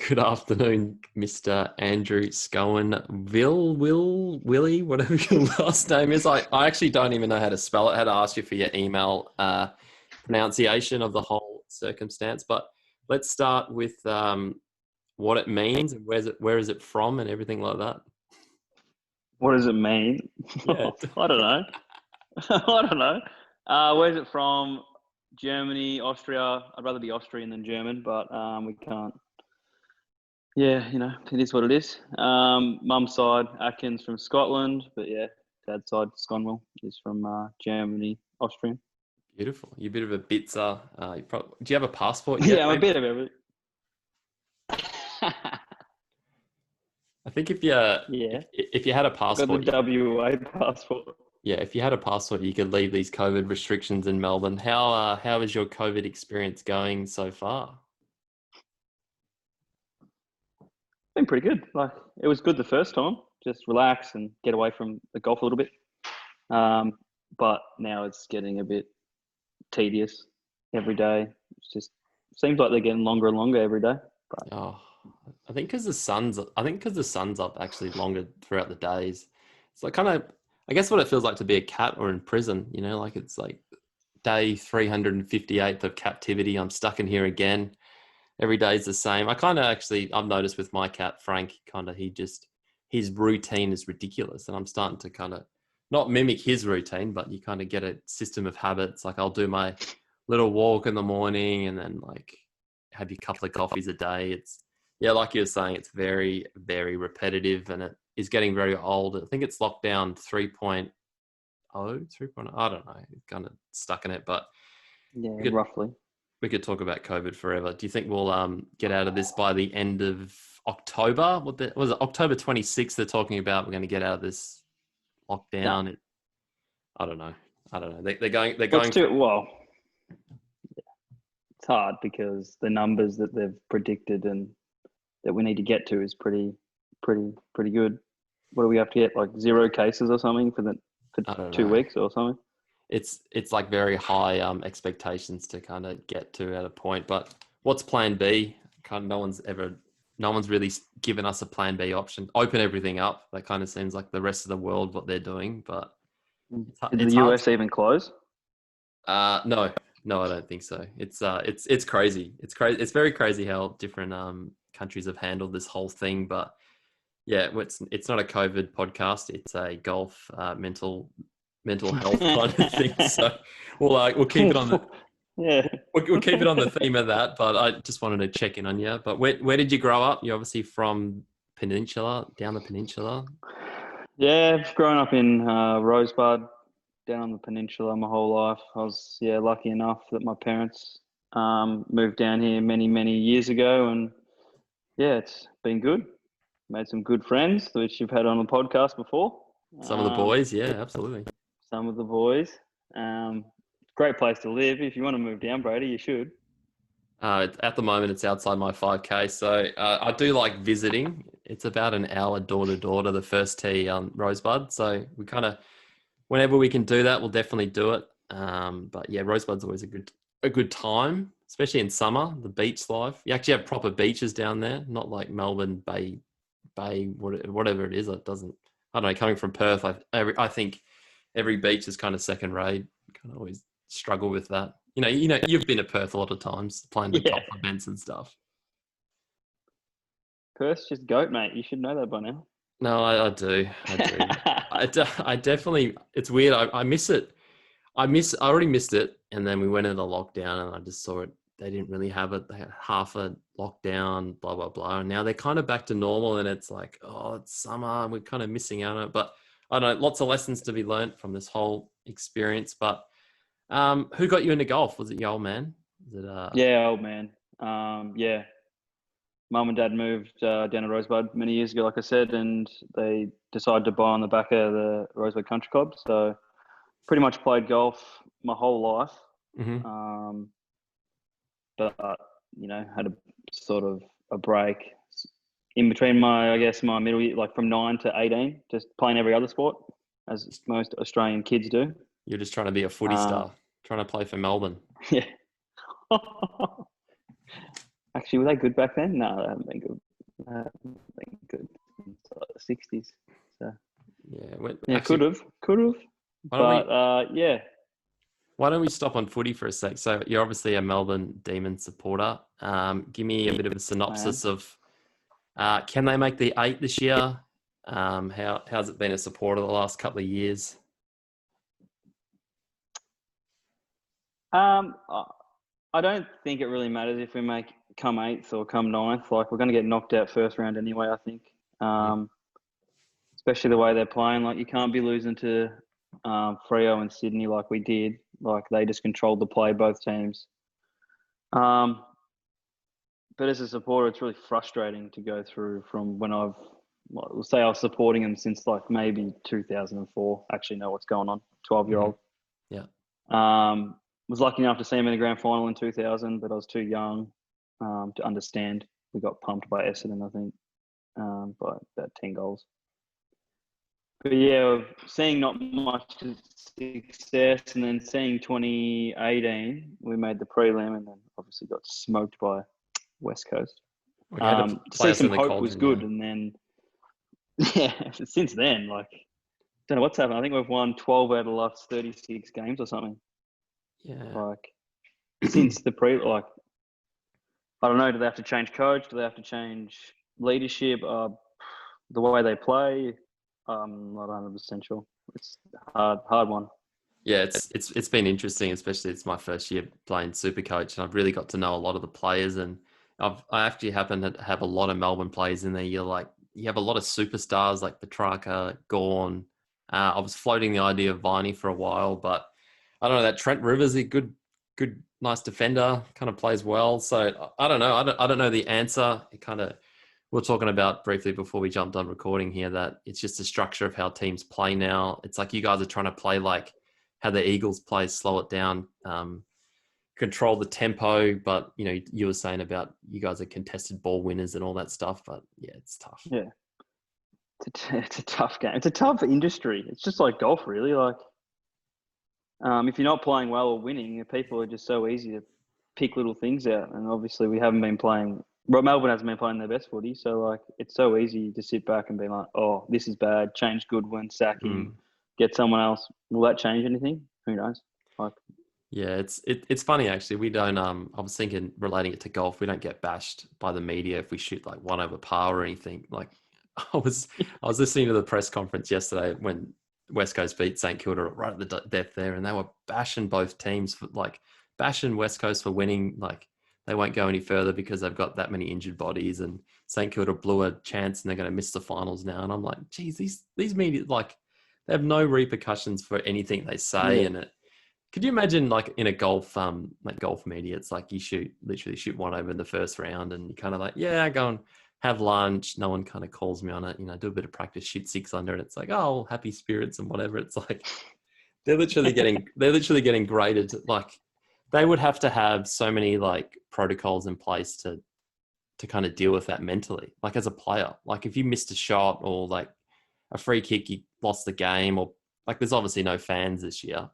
Good afternoon, Mr. Andrew Schonewille, Willie, whatever your last name is. I actually don't even know how to spell it. I had to ask you for your email pronunciation of the whole circumstance. But let's start with what it means and where is it from and everything like that. What does it mean? Yeah. I don't know. I don't know. Where's it from? Germany, Austria. I'd rather be Austrian than German, but we can't. Yeah, it is what it is. Mum's side, Atkins from Scotland, but yeah, dad's side, Schonewille, is from Germany, Austrian. Beautiful. You're a bit of a bitzer. Do you have a passport yet? Yeah, I'm a bit of everything. I think if you had a passport, got the WA passport. yeah, if you had a passport, you could leave these COVID restrictions in Melbourne. How is your COVID experience going so far? Been pretty good. Like, it was good the first time, just relax and get away from the golf a little bit. But now it's getting a bit tedious every day. It's just seems like they're getting longer and longer every day. But I think because the sun's up actually longer throughout the days. It's like kind of, I guess what it feels like to be a cat or in prison, like it's like day 358th of captivity. I'm stuck in here again. Every day is the same. I've noticed with my cat, Frank, his routine is ridiculous. And I'm starting to kind of not mimic his routine, but you kind of get a system of habits. Like I'll do my little walk in the morning and then like have a couple of coffees a day. Like you were saying, it's very, very repetitive and it is getting very old. I think it's lockdown 3.0, I don't know. It's kind of stuck in it, but yeah, roughly. We could talk about COVID forever. Do you think we'll get out of this by the end of October? Was it October 26th? They're talking about we're going to get out of this lockdown. No. I don't know. They're going. Well, it's hard because the numbers that they've predicted and that we need to get to is pretty good. What do we have to get? Like 0 cases or something for 2 weeks or something? It's like very high expectations to kind of get to at a point. But what's plan B? Kind of no one's really given us a plan B option. Open everything up. That kind of seems like the rest of the world what they're doing. But did the US even close? No, I don't think so. It's crazy. It's crazy. It's very crazy how different countries have handled this whole thing. But yeah, it's not a COVID podcast. It's a golf mental health kind of thing. So we'll keep it on the we'll keep it on the theme of that. But I just wanted to check in on you. But where did you grow up? You're obviously from down the peninsula. Yeah, I've grown up in Rosebud, down on the peninsula my whole life. I was lucky enough that my parents moved down here many years ago, and it's been good. Made some good friends, which you've had on the podcast before. Some of the boys, yeah, absolutely. Some of the boys. Great place to live. If you want to move down, Brady, you should. At the moment, it's outside my 5K, so I do like visiting. It's about an hour door to door to the first tee on Rosebud. So we kind of, whenever we can do that, we'll definitely do it. But yeah, Rosebud's always a good time, especially in summer. The beach life. You actually have proper beaches down there, not like Melbourne Bay, whatever it is. It doesn't. I don't know. Coming from Perth, I think every beach is kind of second rate. Kind of always struggle with that. You've been to Perth a lot of times playing the golf events and stuff. Perth's just goat, mate. You should know that by now. No, I do. I definitely. It's weird. I miss it. I already missed it, and then we went into lockdown, and I just saw it. They didn't really have it. They had half a lockdown, blah blah blah, and now they're kind of back to normal. And it's like, oh, it's summer, and we're kind of missing out on it. But I don't know, lots of lessons to be learned from this whole experience. But who got you into golf? Was it your old man? Yeah, old man. Mum and Dad moved down to Rosebud many years ago, like I said, and they decided to buy on the back of the Rosebud Country Club. So pretty much played golf my whole life. Mm-hmm. But had a sort of a break in between my middle year, like from 9 to 18, just playing every other sport, as most Australian kids do. You're just trying to be a footy star, trying to play for Melbourne. Yeah. Actually, were they good back then? No, they haven't been good. They haven't been good since like the 60s. So Yeah. yeah, Actually, could have, why don't we but yeah. why don't we stop on footy for a sec? So you're obviously a Melbourne Demons supporter. Give me a bit of a I am. synopsis of can they make the 8 this year? How's it been a supporter the last couple of years? Um, I don't think it really matters if we come 8th or come 9th. Like, we're going to get knocked out first round anyway, I think. Mm. Especially the way they're playing. Like, you can't be losing to Freo and Sydney like we did. Like, they just controlled the play, both teams. But as a supporter, it's really frustrating to go through from when we'll say I was supporting them since like maybe 2004. Actually know what's going on. 12-year-old. Yeah. Was lucky enough to see him in the grand final in 2000, but I was too young to understand. We got pumped by Essendon, I think, by about 10 goals. But yeah, seeing not much success, and then seeing 2018, we made the prelim, and then obviously got smoked by West Coast. We had to To play see us in some the hope was cauldron, yeah. good, and then yeah, since then, like, don't know what's happened. I think we've won 12 out of the last 36 games or something. Yeah. Like, since the I don't know. Do they have to change coach? Do they have to change leadership? The way they play? I'm not 100% sure. It's a hard one. Yeah, it's been interesting, especially it's my first year playing Supercoach, and I've really got to know a lot of the players, and I actually happen to have a lot of Melbourne players in there. You have a lot of superstars like Petrarca, Gorn. I was floating the idea of Viney for a while, but I don't know, that Trent Rivers, a good, nice defender, kind of plays well. So I don't know. I don't know the answer. It kind of, we were talking about briefly before we jumped on recording here that it's just the structure of how teams play now. It's like you guys are trying to play like how the Eagles play, slow it down, control the tempo. But, you were saying about you guys are contested ball winners and all that stuff. But yeah, it's tough. Yeah, it's a tough game. It's a tough industry. It's just like golf, really. Like, if you're not playing well or winning, people are just so easy to pick little things out. And obviously, we haven't been playing. Well, Melbourne hasn't been playing their best footy, so like it's so easy to sit back and be like, "Oh, this is bad." Change Goodwin, sack him, get someone else. Will that change anything? Who knows? Like, yeah, it's funny actually. We don't. I was thinking relating it to golf. We don't get bashed by the media if we shoot like one over par or anything. Like, I was listening to the press conference yesterday when West Coast beat St Kilda right at the death there, and they were bashing both teams for bashing West Coast for winning. Like, they won't go any further because they've got that many injured bodies, and St Kilda blew a chance and they're going to miss the finals now. And I'm like, geez, these media, like, they have no repercussions for anything they say, yeah, and could you imagine like in a golf golf media, it's like you literally shoot one over in the first round and you kind of like, yeah, go and have lunch. No one kind of calls me on it, do a bit of practice, shoot 6 under, and it's like, oh, happy spirits and whatever. It's like they're literally getting graded. Like, they would have to have so many like protocols in place to kind of deal with that mentally. Like, as a player, like if you missed a shot or like a free kick, you lost the game, or like there's obviously no fans this year.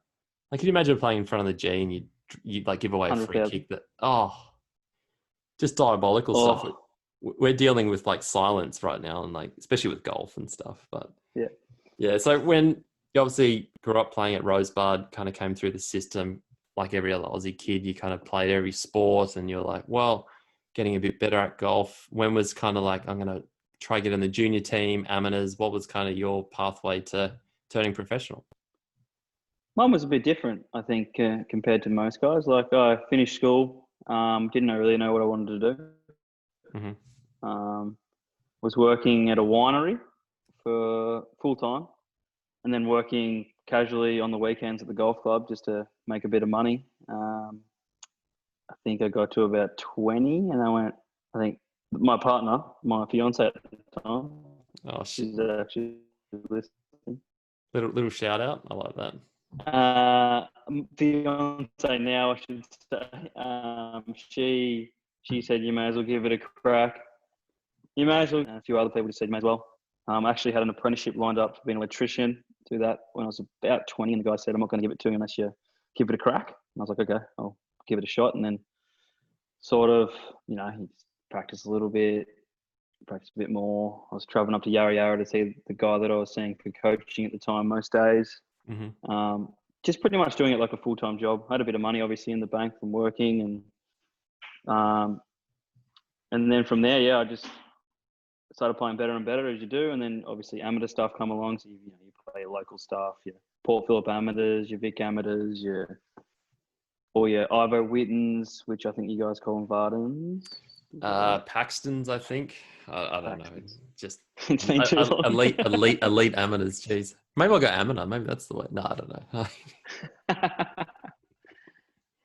Like, can you imagine playing in front of the G and you like give away a free 100,000. kick just diabolical stuff. Oh, We're dealing with like silence right now, and like especially with golf and stuff. But yeah. yeah, so when you obviously grew up playing at Rosebud, kind of came through the system like every other Aussie kid, you kind of played every sport, and you're like, well, getting a bit better at golf. When was kind of like, I'm gonna try get in the junior team, amateurs? What was kind of your pathway to turning professional? Mine was a bit different, I think, compared to most guys. Like, I finished school, didn't really know what I wanted to do. Um, was working at a winery for full time, and then working casually on the weekends at the golf club just to make a bit of money. I think I got to about 20, and I think my partner, my fiance at the time, Oh, she's actually listening. little shout out. I like that. Fiance now, I should say. She said, you may as well give it a crack. You may as well. And a few other people just said, you may as well. I actually had an apprenticeship lined up to be an electrician. Do that when I was about 20, and the guy said, I'm not going to give it to you unless you give it a crack. And I was like, okay, I'll give it a shot. And then sort of, he practiced a little bit, practiced a bit more. I was traveling up to Yarra Yarra to see the guy that I was seeing for coaching at the time most days. Mm-hmm. Just pretty much doing it like a full-time job. I had a bit of money obviously in the bank from working, and then from there, I just started playing better and better as you do. And then obviously amateur stuff come along. So you play your local stuff, your Port Phillip amateurs, your Vic amateurs, or your Ivo Wittens, which I think you guys call them Vardens. Paxton's, I think. I don't know. Just It's been too long. elite amateurs. Jeez, maybe I'll go amateur. Maybe that's the way. No, I don't know.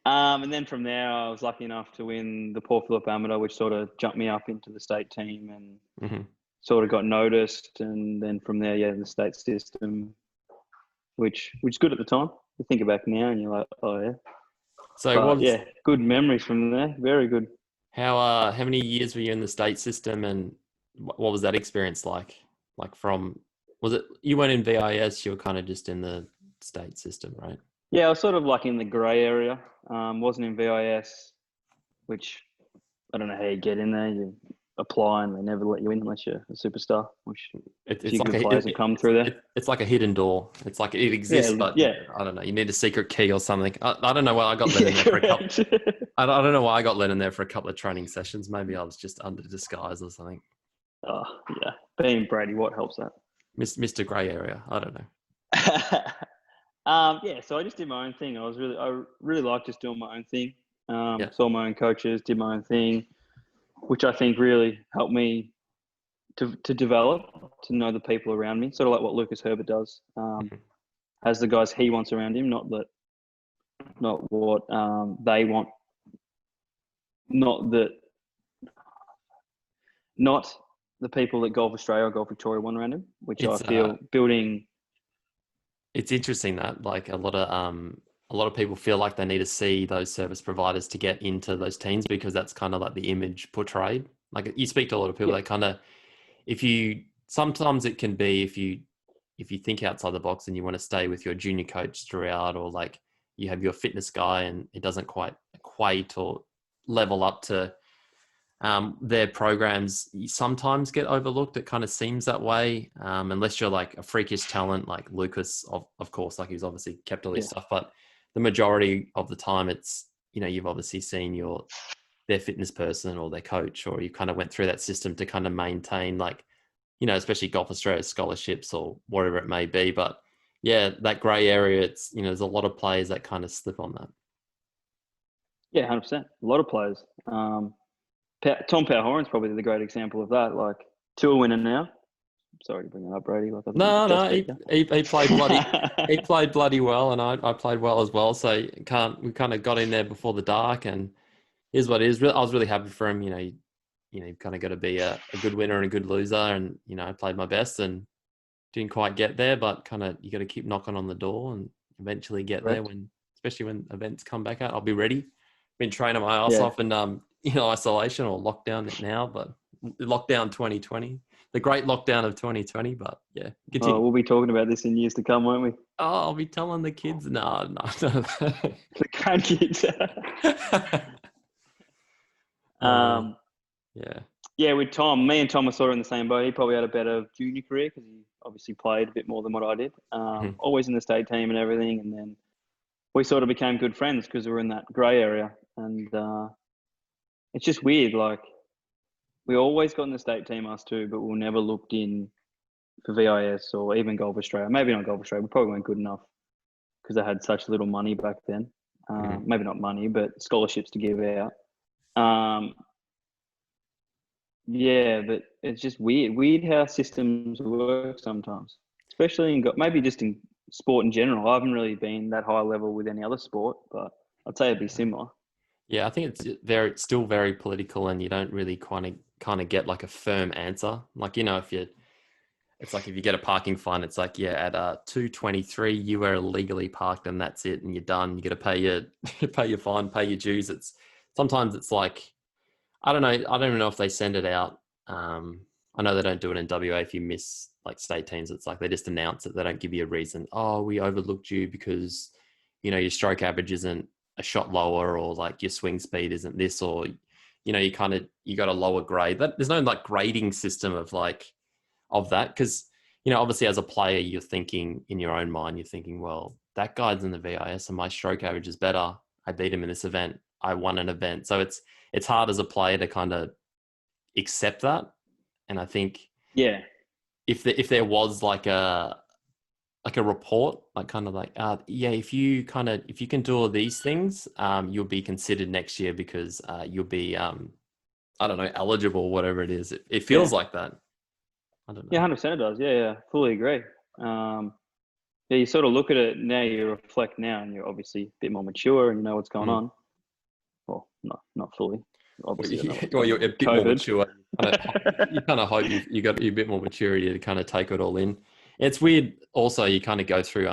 And then from there, I was lucky enough to win the Port Phillip Amateur, which sort of jumped me up into the state team and sort of got noticed. And then from there, the state system, which was good at the time. You think back now and you're like, oh yeah. So good memories from there. Very good. How many years were you in the state system, and what was that experience like? Like was it you weren't in VIS? You were kind of just in the state system, right? Yeah, I was sort of like in the grey area. Wasn't in VIS, which I don't know how you get in there. You apply and they never let you in unless you're a superstar, which it's few like good players have come through there. It's like a hidden door. It's like it exists, but I don't know. You need a secret key or something. I don't know why I got let in there for a couple. I don't know why I got let in there for a couple of training sessions. Maybe I was just under disguise or something. Oh yeah, being Brady, what helps that? Mr. Grey Area. I don't know. So I just did my own thing. I really liked just doing my own thing. Yeah. Saw my own coaches, did my own thing, which I think really helped me to develop, to know the people around me. Sort of like what Lucas Herbert does. Has the guys he wants around him, not what they want. Not the people that Golf Australia or Golf Victoria want around him, which I feel building. It's interesting that like a lot of people feel like they need to see those service providers to get into those teams, because that's kind of like the image portrayed. Like you speak to a lot of people, they kind of, sometimes it can be if you think outside the box and you want to stay with your junior coach throughout, or like you have your fitness guy and it doesn't quite equate or level up to their programs, you sometimes get overlooked. It kind of seems that way, unless you're like a freakish talent like Lucas, of course, like he's obviously kept all his stuff, but the majority of the time it's, you've obviously seen their fitness person or their coach, or you kind of went through that system to kind of maintain, like, especially Golf Australia scholarships or whatever it may be. But yeah, that grey area, it's, there's a lot of players that kind of slip on that. Yeah, 100%. A lot of players. Tom Powell-Horan's probably the great example of that. Like, tour winner now. Sorry to bring it up, Brady. Like, he played bloody well, and I played well as well. So we kind of got in there before the dark, and here's what it is. I was really happy for him. You kind of got to be a good winner and a good loser, and I played my best and didn't quite get there, but kind of you got to keep knocking on the door and eventually get there. Especially when events come back out, I'll be ready. Been training my ass off in isolation or lockdown now, but lockdown 2020, the great lockdown of 2020. But yeah, continue. We'll be talking about this in years to come, won't we? Oh, I'll be telling the kids. No. The grandkids. Yeah, with Tom, me and Tom were sort of in the same boat. He probably had a better junior career because he obviously played a bit more than what I did. Always in the state team and everything, and then we sort of became good friends because we were in that grey area. And it's just weird. Like, we always got in the state team, us two, but we never looked in for VIS or even Golf Australia. Maybe not Golf Australia. We probably weren't good enough because they had such little money back then. Maybe not money, but scholarships to give out. But it's just weird how systems work sometimes, especially maybe just in sport in general. I haven't really been that high level with any other sport, but I'd say it'd be similar. Yeah, I think it's still very political, and you don't really kind of get like a firm answer. Like, it's like if you get a parking fine, it's like, at 223 you were illegally parked and that's it, and you're done. You got to pay your fine, pay your dues. Sometimes it's like, I don't know. I don't even know if they send it out. I know they don't do it in WA. If you miss like state teams, it's like they just announce it. They don't give you a reason. Oh, we overlooked you because, your stroke average isn't a shot lower, or like your swing speed isn't this, or you got a lower grade. There's no like grading system of that, because obviously as a player you're thinking in your own mind, you're thinking, well, that guy's in the VIS and my stroke average is better. I beat him in this event. I won an event. So it's hard as a player to kind of accept that. And I think if there was like a report, like kind of like, if you can do all these things, you'll be considered next year because you'll be, I don't know, eligible, whatever it is. It feels like that. I don't know. Yeah, 100% it does. Yeah, fully agree. You sort of look at it now, you reflect now, and you're obviously a bit more mature and you know what's going on. Well, not fully. Obviously, you're a bit more mature. You kind of hope you got a bit more maturity to kind of take it all in. It's weird. Also, you kind of go through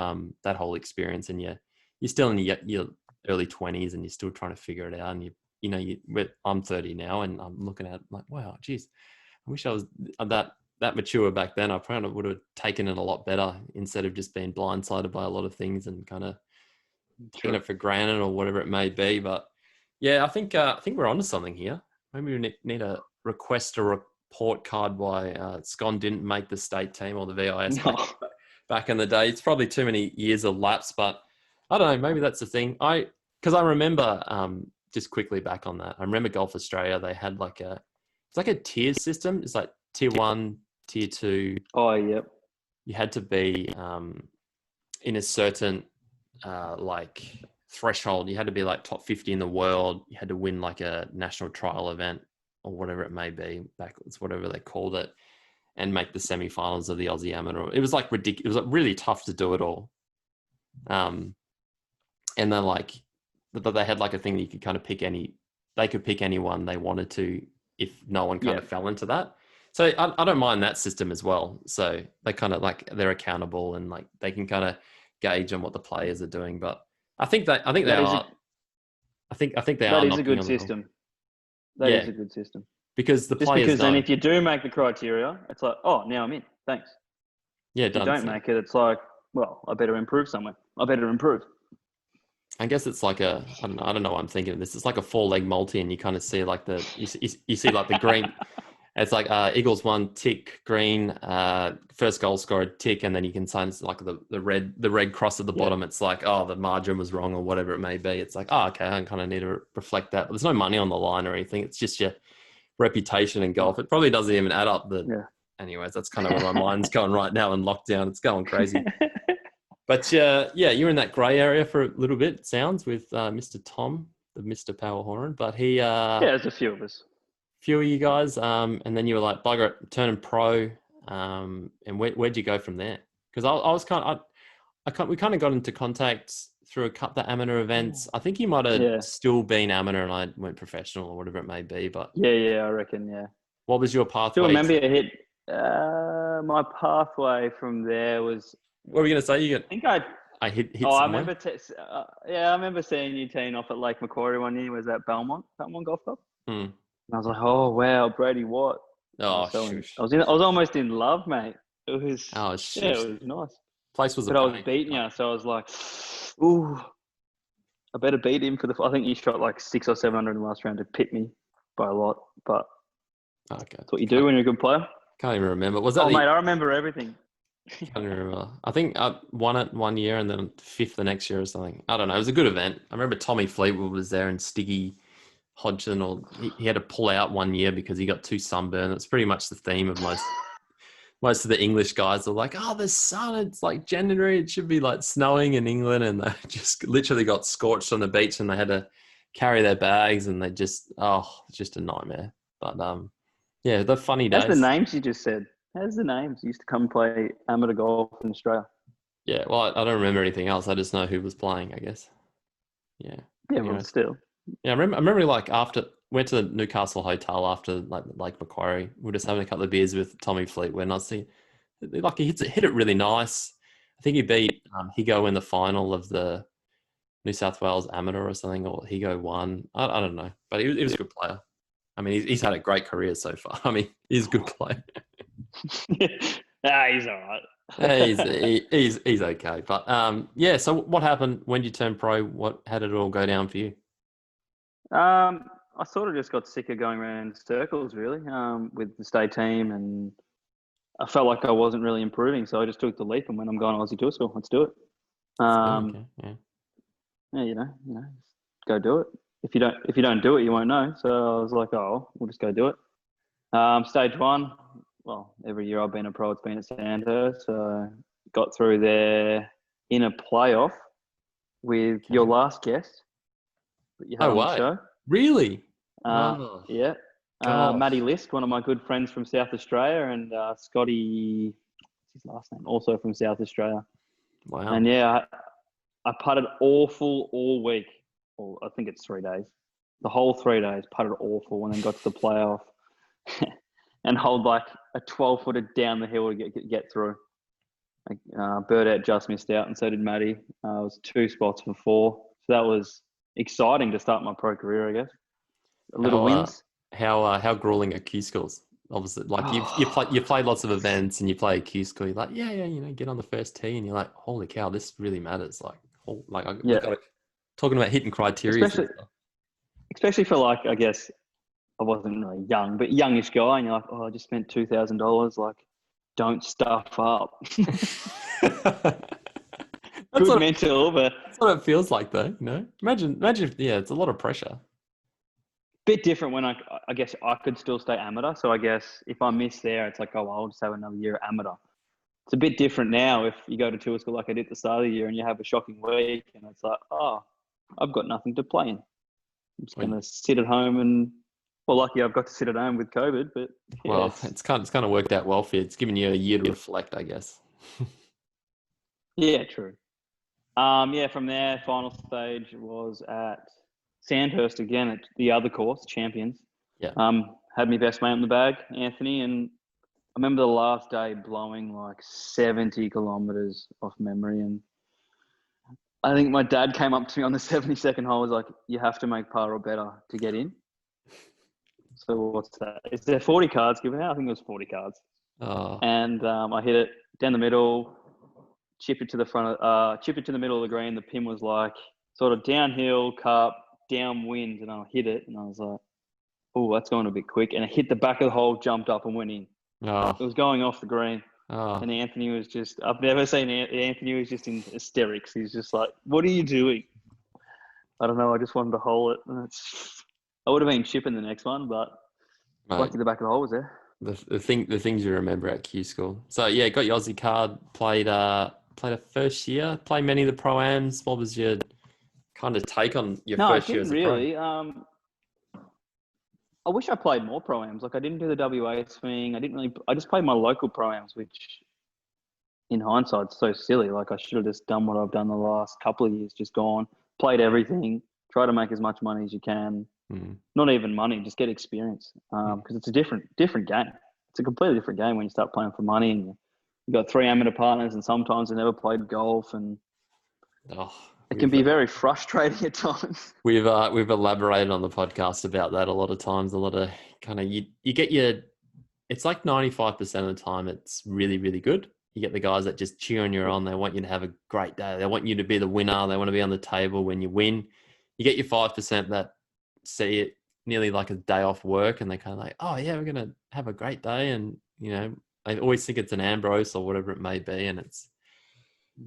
that whole experience, and you're still in your early 20s, and you're still trying to figure it out. And I'm 30 now, and I'm looking at it like, wow, geez, I wish I was that mature back then. I probably would have taken it a lot better instead of just being blindsided by a lot of things and kind of taking it for granted or whatever it may be. But yeah, I think we're onto something here. Maybe we need to request a report card why Schon didn't make the state team or the VIS back in the day. It's probably too many years of lapse, but I don't know. Maybe that's the thing. Because I remember just quickly back on that. I remember Golf Australia. They had it's like a tier system. It's like tier 1, tier 2. Oh, yep. You had to be in a certain threshold. You had to be like top 50 in the world. You had to win like a national trial event or whatever it may be, backwards, whatever they called it, and make the semi-finals of the Aussie Amateur. It was like ridiculous. It was like really tough to do it all. And then but they had like a thing that you could kind of they could pick anyone they wanted to if no one kind of fell into that. So I don't mind that system as well. So they kind of they're accountable and like they can kind of gauge on what the players are doing. But I think they are. I think they are. That is a good system. That is a good system. Because the players because then if you do make the criteria, it's like, oh, now I'm in. Thanks. Yeah, if you don't make it, it's like, well, I better improve somewhere. I better improve. I guess it's like I don't know what I'm thinking of this. It's like a 4-leg multi, and you kind of see like you see like the green. It's like Eagles 1 tick, green, first goal scorer tick, and then you can sign like the red cross at the bottom. It's like, oh, the margin was wrong or whatever it may be. It's like, oh, okay, I kind of need to reflect that. There's no money on the line or anything. It's just your reputation in golf. It probably doesn't even add up. Anyways, that's kind of where my mind's going right now in lockdown. It's going crazy. But you're in that grey area for a little bit, it sounds, with Mr. Tom, the Mr. Power Horan. But he... there's a few of us. Few of you guys, and then you were like, bugger it, turning pro, and where'd you go from there? Because I was we kind of got into contact through a couple of amateur events. I think you might have still been amateur and I went professional or whatever it may be. But I reckon, yeah. What was your pathway? Still remember you hit my pathway from there was... What were you going to say? I think I hit somewhere. I remember I remember seeing you teeing off at Lake Macquarie one year. Was that Belmont Golf Club? And I was like, oh, wow, Brady Watt. Oh, I was almost in love, mate. It was, it was nice. Place was but I was beating you, so I was like, ooh, I better beat him I think you shot like 600 or 700 in the last round to pit me by a lot, but that's what you do when you're a good player. Can't even remember. Was that mate, I remember everything. Can't remember. I think I won it one year and then 5th the next year or something. I don't know. It was a good event. I remember Tommy Fleetwood was there and Stiggy Hodgson, or he had to pull out one year because he got too sunburned. That's pretty much the theme of most of the English guys. Are like, oh, the sun, it's like January, it should be like snowing in England, and they just literally got scorched on the beach and they had to carry their bags and it's just a nightmare. But the funny days. That's the names you just said. How's the names? You used to come play amateur golf in Australia. Yeah, well, I don't remember anything else. I just know who was playing, I guess. Yeah. Yeah, well, still. Yeah, I remember like went to the Newcastle hotel after like Lake Macquarie. We were just having a couple of beers with Tommy Fleetwood, and I was thinking, like, he hit it really nice. I think he beat Higo in the final of the New South Wales Amateur or something, or Higo won. I don't know, but he was a good player. I mean, he's had a great career so far. I mean, he's a good player. He's all right. he's okay. But so what happened when you turned pro? How did it all go down for you? I sort of just got sick of going around in circles, really, with the state team, and I felt like I wasn't really improving, so I just took the leap and went, I'm going Aussie Tour School. Let's do it. Um, Okay. Yeah. yeah, just go do it. If you don't do it, you won't know. So I was like, oh, we'll just go do it. Stage one, well, every year I've been a pro, it's been at Sandhurst. So got through there in a playoff with your Okay. last guest that you had Oh, on the wow. show. Really? Uh, Oh, yeah. Matty gosh. Lisk, one of my good friends from South Australia, and Scotty, what's his last name, also from South Australia. Wow. And yeah, I putted awful all week. Or I think it's 3 days. The whole 3 days putted awful, and then got to the playoff and hold like a 12-footer down the hill to get through. Bird just missed out, and so did Matty. It was 2 spots for 4, so that was exciting to start my pro career, I guess. A little How wins. how grueling are Q schools? Obviously, like you played lots of events and you play a Q school. You're like, yeah, get on the first tee, and you're like, holy cow, this really matters. Like, we Yeah, got talking about hitting criteria and especially stuff. especially for like, I guess I wasn't really young, but youngish guy, and you're like, oh, I just spent $2,000. Like, don't stuff up. That's Good what mental, but that's what it feels like, though. Imagine if it's a lot of pressure. bit different when I guess I could still stay amateur. So I guess if I miss there, it's like, oh, well, I'll just have another year amateur. It's a bit different now if you go to tour school like I did at the start of the year and you have a shocking week and it's like, oh, I've got nothing to play in. I'm just going to sit at home and, well, lucky I've got to sit at home with COVID, but yeah, Well, it's kind of worked out well for you. It's given you a year to reflect, I guess. yeah, true. Yeah, from there, final stage was at Sandhurst again at the other course, Champions. Yeah. Had my best mate in the bag, Anthony, and I remember the last day blowing like 70 kilometers off memory. And I think my dad came up to me on the 72nd hole, was like, you have to make par or better to get in. So what's that? Is there 40 cards given out? I think it was 40 cards. Oh, And I hit it down the middle, chip it to the middle of the green. The pin was like sort of downhill, cup, downwind, and I hit it. And I was like, oh, that's going a bit quick. And I hit the back of the hole, jumped up and went in. oh, It was going off the green. oh. And Anthony was just, I've never seen Anthony was just in hysterics. He's just like, what are you doing? I don't know. I just wanted to hole it. And I would have been chipping the next one, but Mate, lucky the back of the hole was there. the things you remember at Q school. So yeah, got your Aussie card. Played a first year. Played many of the pro-ams. What was your kind of take on your No, I first year didn't as a pro? really. I wish I played more pro-ams. Like I didn't do the WA swing. I just played my local pro-ams, which in hindsight is so silly. Like I should have just done what I've done the last couple of years, just gone, played everything, try to make as much money as you can. Mm. Not even money, just get experience. Because it's a different game. It's a completely different game when you start playing for money and you've got 3 amateur partners and sometimes they never played golf, and Oh, it can be very frustrating at times. we've elaborated on the podcast about that a lot of times. A lot of kind of you get your. It's like 95% of the time it's really, really good. You get the guys that just cheer on you on. They want you to have a great day. They want you to be the winner. They want to be on the table when you win. You get your 5% that see it nearly like a day off work and they kind of like, oh yeah, we're going to have a great day. And, I always think it's an Ambrose or whatever it may be. And it's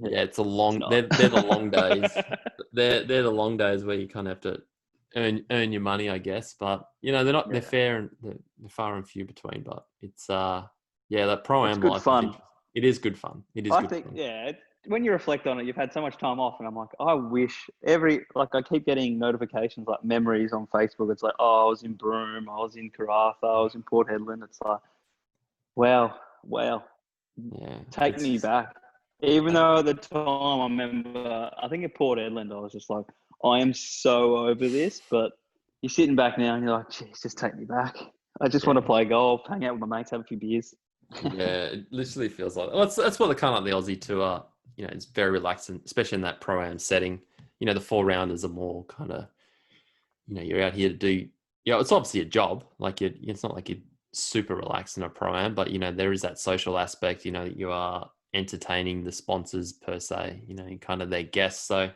It's they're the long days. not. They're the long days where you kind of have to earn your money, I guess. But they're fair and they're far and few between. But it's that pro It's am good life is fun. interesting. It is good fun. It is I good think, fun. yeah, when you reflect on it, you've had so much time off, and I'm like, I wish I keep getting notifications, like memories on Facebook. It's like, oh, I was in Broome, I was in Karratha, I was in Port Hedland. It's like, wow, Yeah. take me back. Even though at the time I remember, I think at Port Hedland, I was just like, I am so over this. But you're sitting back now and you're like, geez, just take me back. I just want to play golf, hang out with my mates, have a few beers. Yeah, it literally feels like that's what the kind of like the Aussie tour. It's very relaxing, especially in that pro-am setting. The 4 rounders are more kind of, you're out here to do. It's obviously a job. Like it's not like you're super relaxed in a pro-am, but there is that social aspect. You are entertaining the sponsors per se. Kind of their guests. So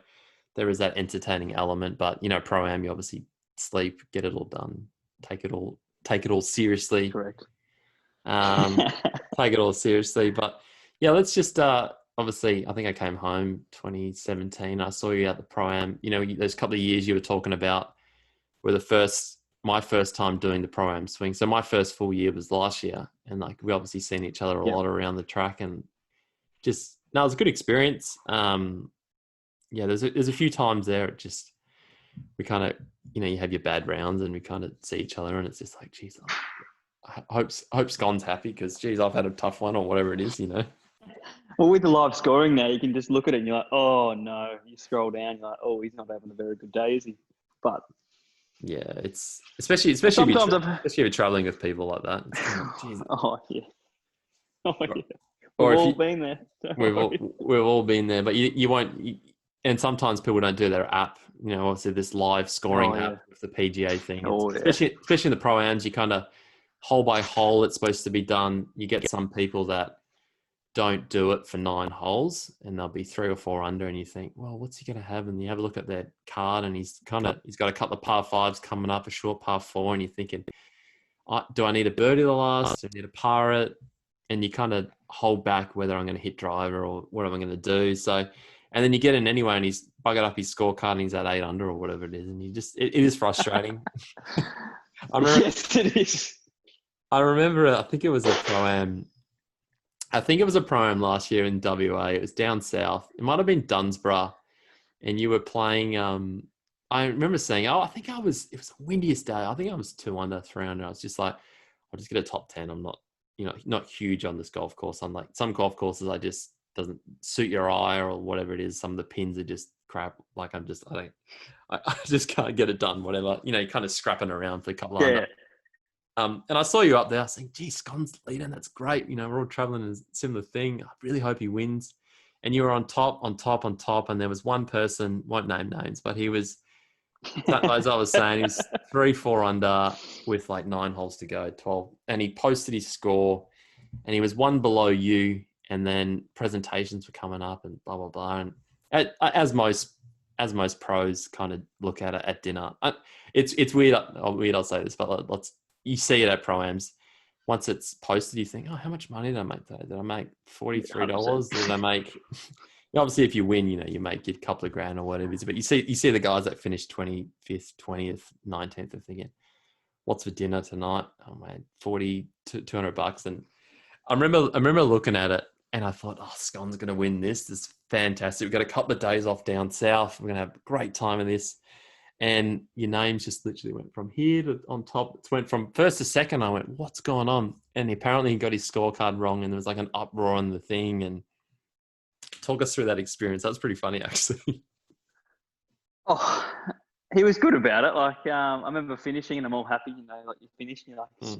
there is that entertaining element. But pro-am, you obviously sleep, get it all done, take it all seriously. Correct. Take it all seriously. But yeah, let's just obviously, I think I came home 2017. I saw you at the Pro-Am. You know, those couple of years you were talking about were my first time doing the Pro-Am swing. So my first full year was last year, and like we obviously seen each other a lot around the track, and just no, it was a good experience. Yeah, there's a few times there. It just we kind of, you know, you have your bad rounds, and we kind of see each other, and it's just like, geez, I hope Scon's happy because, geez, I've had a tough one or whatever it is, you know. Well, with the live scoring now, you can just look at it and you're like, oh no. You scroll down, you're like, oh, he's not having a very good day, is he? But yeah, it's especially if you're traveling with people like that. It's kind of, geez. Oh yeah. Oh yeah. Or We've all been there. We've all been there, but you won't. And sometimes people don't do their app. You know, obviously this live scoring app with the PGA thing. Especially in the Pro-Ams, you kind of hole by hole. It's supposed to be done. You get some people that don't do it for 9 holes, and they'll be 3 or 4 under, and you think, well, what's he going to have? And you have a look at their card, and he's got a couple of par 5s coming up, a short par 4, and you're thinking, do I need a birdie the last? Do I need a par it? And you kind of hold back whether I'm going to hit driver or what am I going to do. So, and then you get in anyway, and he's buggered up his scorecard, and he's at 8 under or whatever it is, and you just it is frustrating. Yes, it is. I remember. I think it was a Pro-Am. Last year in WA. It was down south. It might have been Dunsborough, and you were playing. I remember saying, "Oh, it was the windiest day. I think I was 2 under, 3 under." I was just like, "I'll just get a top 10." I'm not, not huge on this golf course. I'm like, some golf courses, I just doesn't suit your eye or whatever it is. Some of the pins are just crap. Like I just can't get it done. Whatever, you're kind of scrapping around for a couple of under. And I saw you up there. I was thinking, geez, Scon's leading. That's great. We're all traveling in a similar thing. I really hope he wins. And you were on top. And there was one person, won't name names, but he was, as I was saying, he was 3, 4 under with like 9 holes to go, 12. And he posted his score, and he was 1 below you. And then presentations were coming up and blah, blah, blah. And as most pros kind of look at it at dinner, it's weird. I'll say this, but you see it at Pro-Ams. Once it's posted, you think, oh, how much money did I make today? Did I make $43? Did I make... Obviously, if you win, you make a couple of grand or whatever it is. But you see the guys that finish 25th, 20th, 19th, and thinking, what's for dinner tonight? Oh, man, $200. And I remember looking at it, and I thought, oh, Scon's going to win this. This is fantastic. We've got a couple of days off down south. We're going to have a great time in this. And your names just literally went from here to on top. It went from first to second. I went, what's going on? And apparently he got his scorecard wrong, and there was like an uproar on the thing. And talk us through that experience. That was pretty funny, actually. Oh, he was good about it. Like, I remember finishing, and I'm all happy, like you finished, and you're like,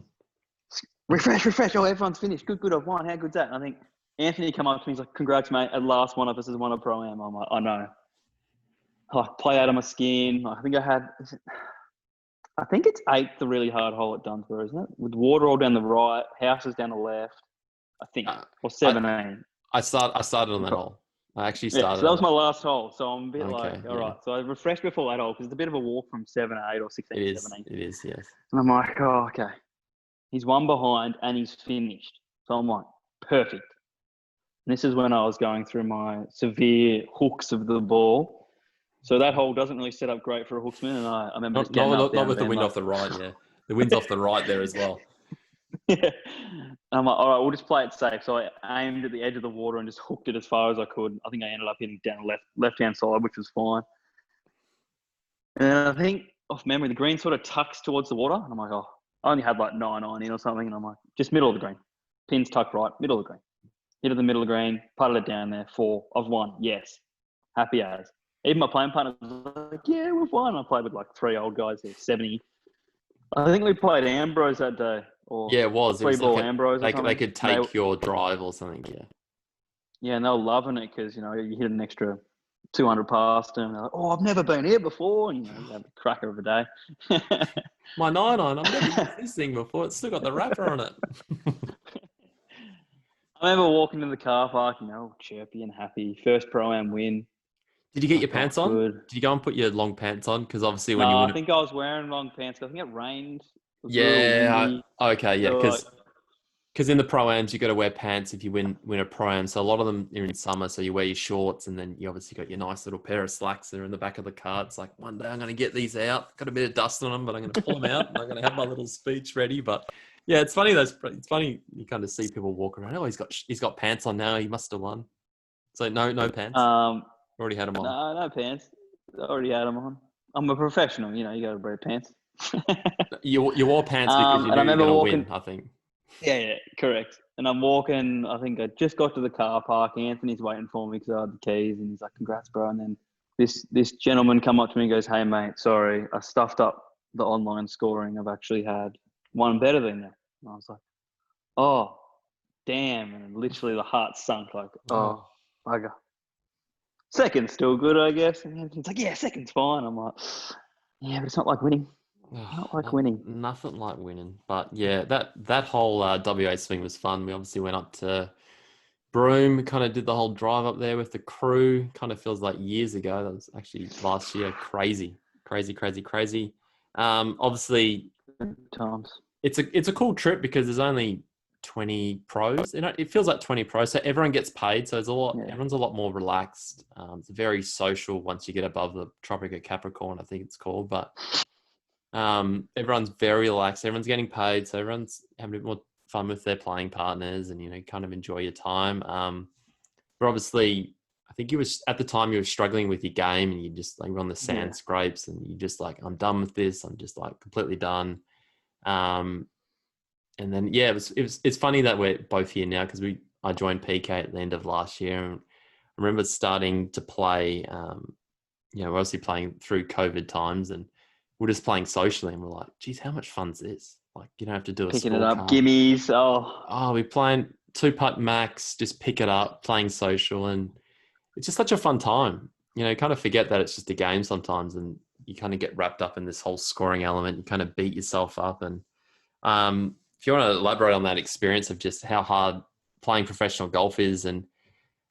refresh. Oh, everyone's finished. Good, I've won. How good's that? And I think Anthony come up to me, he's like, congrats, mate. At last, one of us has won a Pro-Am. I'm like, I know. I play out of my skin. I think it's 8th, the really hard hole at Dunsborough, isn't it? With water all down the right, houses down the left, I think, or 17. I started on that hole. I actually started. So that was my last hole. So I'm a bit all right. So I refreshed before that hole because it's a bit of a walk from 7, 8 or 16, 17. It is, yes. And I'm like, oh, okay. He's 1 behind and he's finished. So I'm like, perfect. And this is when I was going through my severe hooks of the ball. So that hole doesn't really set up great for a hooksman, and I remember not with the wind off the right. Yeah, the wind's off the right there as well. Yeah, and I'm like, all right, we'll just play it safe. So I aimed at the edge of the water and just hooked it as far as I could. I think I ended up hitting down the left-hand side, which was fine. And I think off memory, the green sort of tucks towards the water, and I'm like, oh, I only had like 9 iron in or something, and I'm like, just middle of the green, pins tucked right, middle of the green, hit at the middle of the green, putted it down there, 4. I've won, yes, happy as. Even my playing partner was like, yeah, we've won. I played with like 3 old guys there, 70. I think we played Ambrose that day. Yeah, it was. 3-ball Ambrose. They could take your drive or something, yeah. Yeah, and they were loving it because, you hit an extra 200 past them. They're like, oh, I've never been here before. And, you have a cracker of a day. My 9-iron, I've never used this thing before. It's still got the wrapper on it. I remember walking to the car park, chirpy and happy. First Pro-Am win. Did you get I your felt pants on? good. Did you go and put your long pants on? Because obviously when you No, I win, think I was wearing long pants. I think it rained. It was a little yeah, windy. okay, yeah, So like, because in the pro-ams you got to wear pants if you win a pro-am. So a lot of them are in summer, so you wear your shorts, and then you obviously got your nice little pair of slacks that are in the back of the car. It's like one day I'm going to get these out. Got a bit of dust on them, but I'm going to pull them out, and I'm going to have my little speech ready. But yeah, it's funny. It's funny you kind of see people walk around. Oh, he's got pants on now. He must have won. So no pants. um, Already had them on. no pants. I already had them on. I'm a professional. You know, you got to wear pants. You wore pants because you And knew I you were remember going to walking. win. I think. Yeah, correct. And I'm walking. I think I just got to the car park. Anthony's waiting for me because I had the keys, and he's like, "Congrats, bro!" And then this gentleman come up to me and goes, "Hey, mate, sorry, I stuffed up the online scoring. I've actually had one better than you." And I was like, "Oh, damn!" And literally the heart sunk. Like, "Oh, Oh. bugger." Second's still good, I guess. And Anthony's like, "Yeah, second's fine." I'm like, "Yeah, but it's not like winning. Not like winning." Nothing like winning. But yeah, that whole WA swing was fun. We obviously went up to Broome, kind of did the whole drive up there with the crew. Kind of feels like years ago. That was actually last year. Crazy, crazy, crazy, crazy. Obviously, Times. it's a cool trip because there's only 20 pros. It feels like 20 pros, so everyone gets paid. So Yeah. everyone's a lot more relaxed. It's very social once you get above the Tropic of Capricorn, I think it's called. But everyone's very relaxed. Everyone's getting paid, so everyone's having a bit more fun with their playing partners, and kind of enjoy your time. But obviously, I think at the time you were struggling with your game, and you just like were on the Yeah. sand scrapes, and you just like, I'm done with this. I'm just like completely done. Um, and then yeah, it's funny that we're both here now because I joined PK at the end of last year, and I remember starting to play. We're obviously playing through COVID times, and we're just playing socially, and we're like, geez, how much fun's this? Like, you don't have to do a Picking it up, scorecard. gimmies. Oh, Oh, we're playing 2-putt max, just pick it up, playing social, and it's just such a fun time. You kind of forget that it's just a game sometimes, and you kind of get wrapped up in this whole scoring element. You kind of beat yourself up, and if you want to elaborate on that experience of just how hard playing professional golf is, and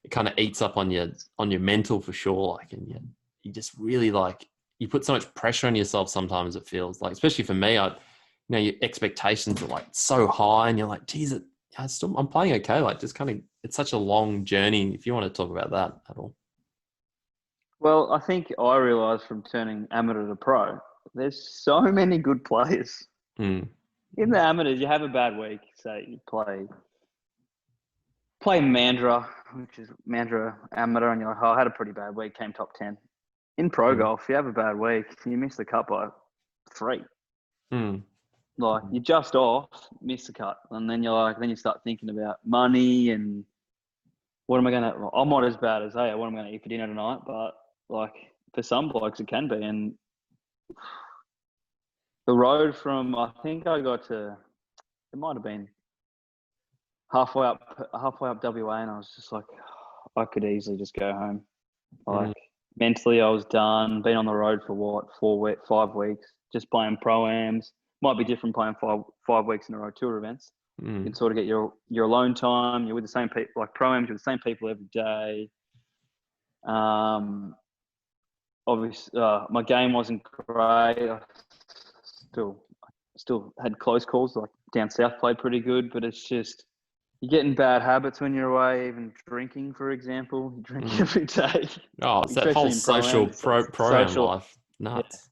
it kind of eats up on your mental for sure. Like, and you just really like you put so much pressure on yourself. Sometimes it feels like, especially for me, your expectations are like so high, and you're like, geez, I'm playing okay. Like, just kind of, it's such a long journey. If you want to talk about that at all. well, I think I realised from turning amateur to pro, there's so many good players. Mm. In the amateurs, you have a bad week, say you play Mandra, which is Mandra amateur, and you're like, oh, I had a pretty bad week, came top 10. In pro Mm. golf, you have a bad week, you miss the cut by 3. Mm. Like, you're just off, miss the cut. And then then you start thinking about money and what am I going to, well, I'm not as bad as, hey, what am I going to eat for dinner tonight? But like, for some blokes, it can be. And the road from, I think I got to, it might have been halfway up WA, and I was just like, I could easily just go home. Mm. Like, mentally, I was done. Been on the road for what, 5 weeks, just playing pro-ams. Might be different playing 5 weeks in a row tour events. You can Mm. sort of get your alone time. You're with the same people, like pro-ams, you're with the same people every day. Obviously, my game wasn't great. I still had close calls. Like down south, played pretty good, but it's just you get in bad habits when you're away. Even drinking, for example, you drink Mm. every day, Oh, it's that whole especially in social pro-am. program Social, life. yeah. Nuts.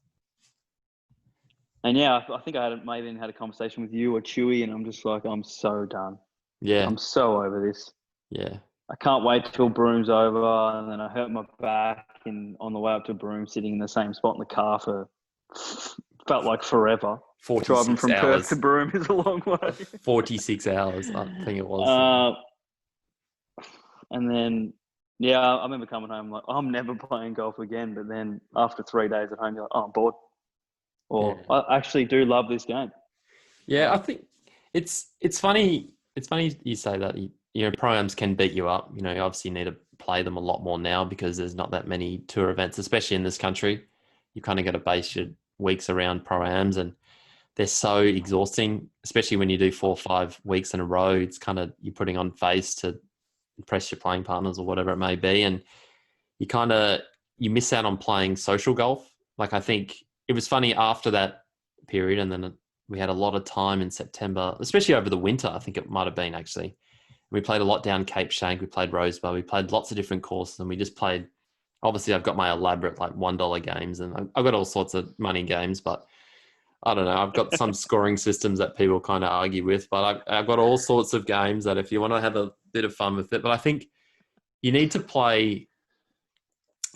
And yeah, I think I maybe even had a conversation with you or Chewy, and I'm just like, I'm so done. Yeah. I'm so over this. Yeah. I can't wait till Broome's over, and then I hurt my back and on the way up to Broome, sitting in the same spot in the car for felt like forever. Driving 46 from Perth to hours. Broome is a long way. 46 hours, I think it was. Uh, and then, yeah, I remember coming home like, I'm never playing golf again. But then after 3 days at home, you're like, oh, I'm bored. Or Yeah. I actually do love this game. Yeah, I think it's funny. It's funny you say that. Pro-ams can beat you up. You obviously need to play them a lot more now because there's not that many tour events, especially in this country. You kind of got to base your weeks around pro-ams, and they're so exhausting, especially when you do 4 or 5 weeks in a row. It's kind of you're putting on face to impress your playing partners or whatever it may be, and you kind of you miss out on playing social golf. Like, I think it was funny after that period, and then we had a lot of time in September, especially over the winter. I think it might have been actually. We played a lot down Cape Shank. We played Rosebud. We played lots of different courses, and we just played. Obviously, I've got my elaborate like $1 games, and I've got all sorts of money games, but I don't know. I've got some scoring systems that people kind of argue with, but I've got all sorts of games that if you want to have a bit of fun with it, but I think you need to play.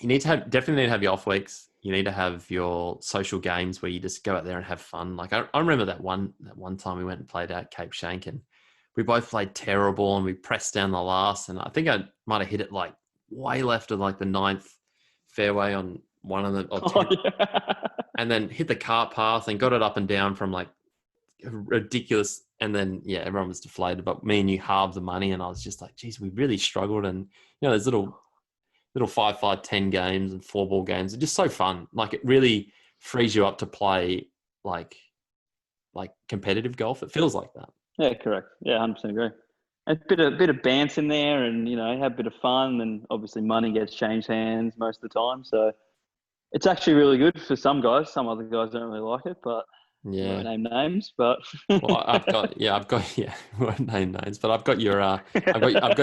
You need to definitely need to have your off weeks. You need to have your social games where you just go out there and have fun. Like I remember that one time we went and played out Cape Shank, and we both played terrible, and we pressed down the last, and I think I might have hit it like way left of like the 9th fairway on one of the and then hit the cart path and got it up and down from like ridiculous. And then, yeah, everyone was deflated, but me and you halved the money. And I was just like, geez, we really struggled. And, there's little 5, 5, 10 games and 4-ball games are just so fun. Like, it really frees you up to play like competitive golf. It feels like that. Yeah, correct. Yeah, 100% agree. A bit of bounce in there, and have a bit of fun. And obviously, money gets changed hands most of the time. So it's actually really good for some guys. Some other guys don't really like it, but yeah, I won't name names. But well, I've got won't name names, but I've got your I've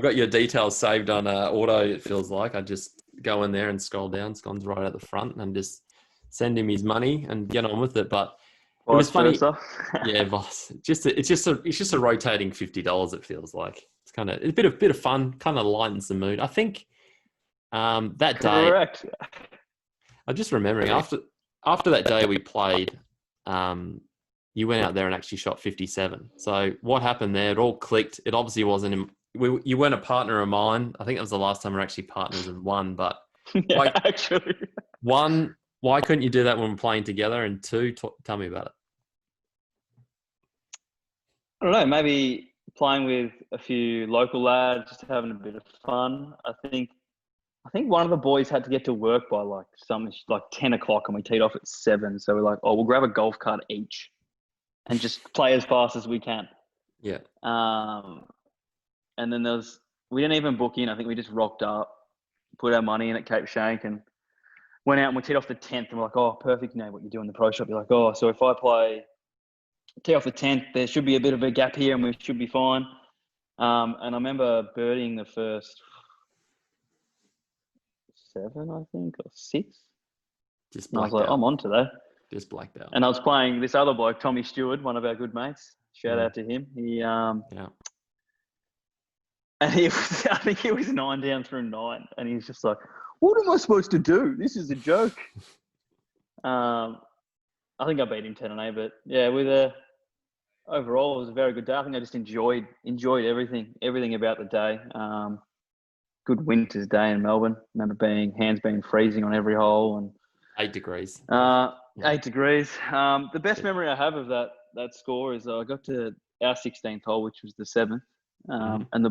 got your details saved on auto. It feels like I just go in there and scroll down. Scon's right at the front, and just send him his money and get on with it. But it was funny. Yeah, boss. It's just a rotating $50. It feels like it's a bit of fun. Kind of lightens the mood. I think that day. Correct. I'm just remembering after that day we played. You went out there and actually shot 57. So what happened there? It all clicked. It obviously wasn't. You weren't a partner of mine. I think that was the last time we were actually partners and won. But yeah, actually, one, why couldn't you do that when we're playing together? And two, tell me about it. I don't know. Maybe playing with a few local lads, just having a bit of fun. I think one of the boys had to get to work by like 10 o'clock, and we teed off at 7. So we're like, oh, we'll grab a golf cart each and just play as fast as we can. Yeah. And then we didn't even book in. I think we just rocked up, put our money in at Cape Shank, and went out and we teed off the 10th. And we're like, oh, perfect. You know what you do in the pro shop. You're like, oh, so if I tee off the 10th, there should be a bit of a gap here and we should be fine. And I remember birdieing the first 7, I think, or 6. Just and I was like, I'm on today. Just blacked out. And I was playing this other bloke, Tommy Stewart, one of our good mates. Shout out to him. He and I think he was 9 down through 9, and he's just like, "What am I supposed to do? This is a joke." I think I beat him 10-8, but yeah, overall it was a very good day. I think I just enjoyed everything about the day. Good winter's day in Melbourne. I remember hands being freezing on every hole, and 8 degrees. 8 degrees. The best memory I have of that score is I got to our 16th hole, which was the 7th, and the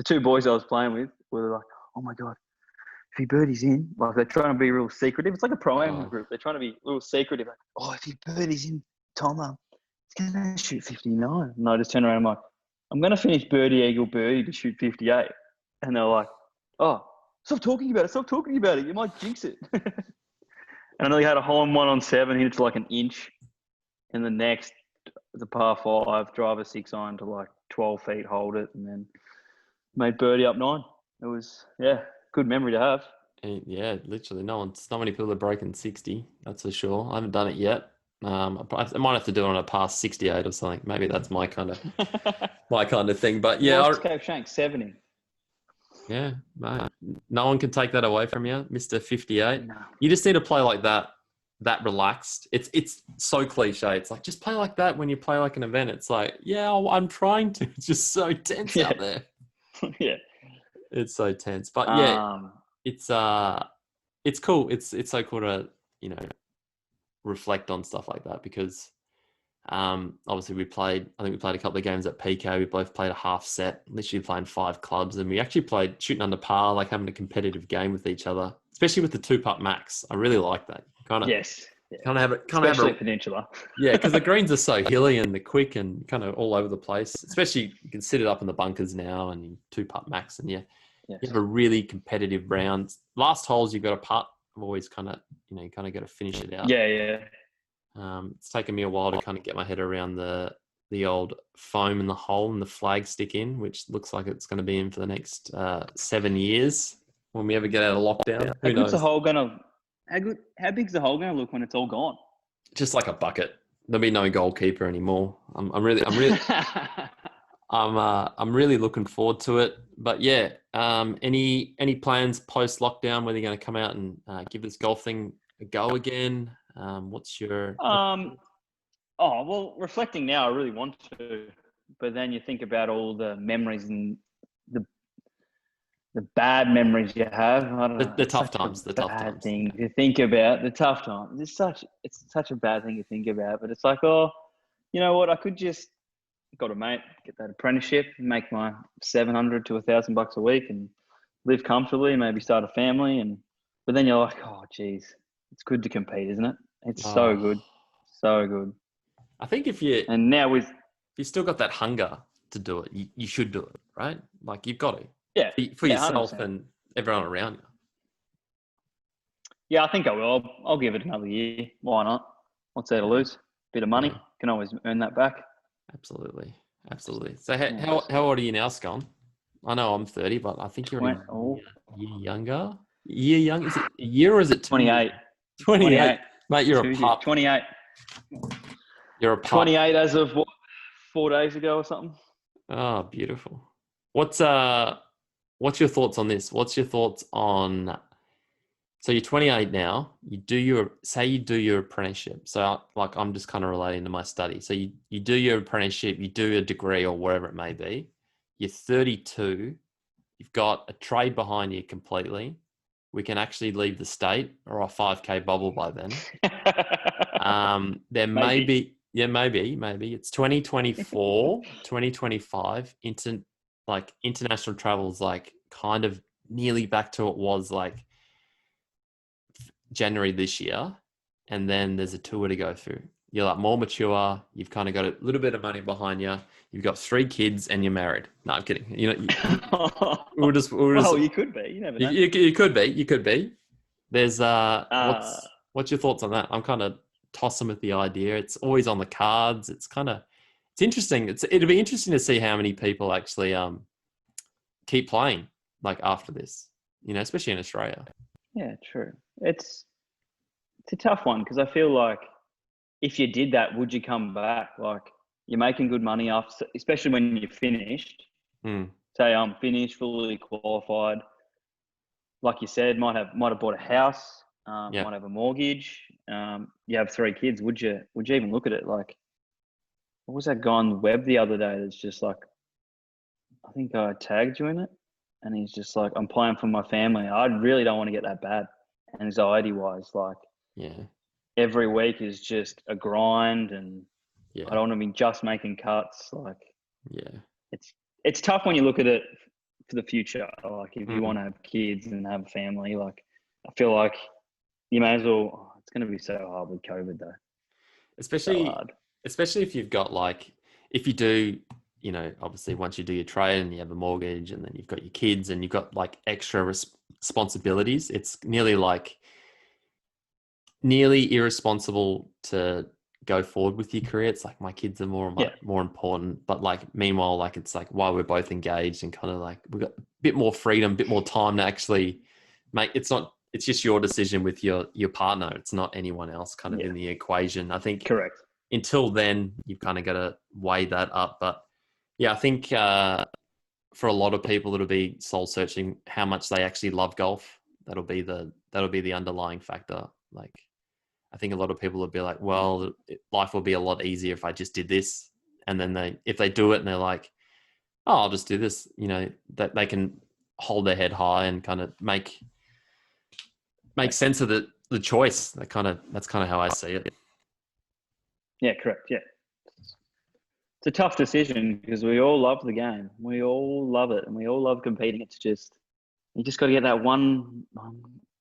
2 boys I was playing with were like, "Oh my god, if he birdies in," like they're trying to be real secretive. It's like a pro-am group. They're trying to be real secretive. Like, "Oh, if he birdies in, Tom, he's gonna shoot 59." And I just turn around and I'm like, "I'm gonna finish birdie, eagle, birdie to shoot 58." And they're like, "Oh, stop talking about it. You might jinx it." And then they had a hole in 1 on 7, hit it to like an inch. And the next, the par 5, driver 6 iron to like 12 feet, hold it, and then made birdie up 9. It was, good memory to have. And yeah, literally, not many people have broken 60. That's for sure. I haven't done it yet. I might have to do it on a past 68 or something. Maybe that's my kind of thing. But yeah, Cape Shank 70. Yeah, mate. No one can take that away from you, Mr. 58. No. You just need to play like that relaxed. It's so cliche. It's like, just play like that when you play like an event. It's like, yeah, I'm trying to. It's just so tense out there. Yeah. It's so tense. But yeah, it's cool. It's so cool to, reflect on stuff like that, because obviously I think we played a couple of games at PK. We both played a half set, literally playing 5 clubs, and we actually played shooting under par, like having a competitive game with each other, especially with the 2-putt max. I really like that. Yes. Yeah. Kind of have it. Especially Peninsula. Yeah, because the greens are so hilly and they're quick and kind of all over the place. Especially you can sit it up in the bunkers now and 2-putt max, and Yes. You have a really competitive round. Last holes, you've got a putt. I've always kind of got to finish it out. Yeah. It's taken me a while to kind of get my head around the old foam in the hole and the flag stick in, which looks like it's going to be in for the next 7 years when we ever get out of lockdown. Who knows? How big's the hole gonna look when it's all gone? Just like a bucket. There'll be no goalkeeper anymore. I'm really I'm really looking forward to it. But yeah, any plans post lockdown? Whether you're going to come out and give this golf thing a go again? What's your Oh, well, reflecting now, I really want to, but then you think about all the memories and the bad memories you have. I don't know. the It's tough such a times? The tough bad times. thing to think about. The tough times. It's such a bad thing to think about. But it's like, oh, you know what? I could just got a mate, get that apprenticeship, make my $700 to $1,000 a week, and live comfortably. Maybe start a family. But then you're like, oh, geez, it's good to compete, isn't it? It's so good, so good. I think if you still got that hunger to do it, you should do it, right? Like you've got to. Yeah. For yourself 100%. and everyone around you. Yeah, I think I will. I'll give it another year. Why not? What's there to lose? Bit of money. Yeah. Can always earn that back. Absolutely. So how old are you now, Scone? I know I'm 30, but I think you're a year younger. Year young? Is it a year or is it 2 28. 28. Mate, you're a pup. 28. You're a pup. 28 as of 4 days ago or something. Oh, beautiful. What's your thoughts on this? What's your thoughts on? So you're 28 now. You do your apprenticeship. So like I'm just kind of relating to my study. So you do your apprenticeship, you do a degree or whatever it may be. You're 32. You've got a trade behind you completely. We can actually leave the state or our 5K bubble by then. There may be. Yeah, maybe. It's 2024, 2025. International travel is like kind of nearly back to what it was like January this year. And then there's a tour to go through. You're like more mature. You've kind of got a little bit of money behind you. You've got 3 kids and you're married. No, I'm kidding. You know, you could be. You never know. You could be. There's what's your thoughts on that? I'm kind of tossing with the idea. It's always on the cards. It's interesting. It'll be interesting to see how many people actually keep playing like after this, you know, especially in Australia. Yeah, true. It's a tough one because I feel like if you did that, would you come back? Like you're making good money after, especially when you're finished. Say I'm finished, fully qualified. Like you said, might have bought a house. Might have a mortgage. You have 3 kids. Would you even look at it? Like, what was that guy on the web the other day? That's just like, I think I tagged you in it, and he's just like, I'm playing for my family. I really don't want to get that bad, anxiety wise. Like, every week is just a grind, and I don't want to be just making cuts. Like, it's tough when you look at it for the future. Like, if you want to have kids and have a family, like, I feel like you may as well. It's going to be so hard with COVID though. Especially if you've got like, if you do, you know, obviously once you do your trade and you have a mortgage and then you've got your kids and you've got like extra responsibilities, it's nearly irresponsible to go forward with your career. It's like my kids are more important, but like meanwhile, like it's like while we're both engaged and kind of like we've got a bit more freedom, a bit more time to actually make. It's just your decision with your partner. It's not anyone else kind of in the equation. I think correct. Until then, you've kind of got to weigh that up. But yeah, I think for a lot of people, it'll be soul searching how much they actually love golf. That'll be the underlying factor. Like, I think a lot of people will be like, well, life will be a lot easier if I just did this. And then if they do it and they're like, oh, I'll just do this, you know, that they can hold their head high and kind of make sense of the choice. That's kind of how I see it. Yeah, correct. Yeah. It's a tough decision because we all love the game. We all love it and we all love competing. It's just, you just got to get that one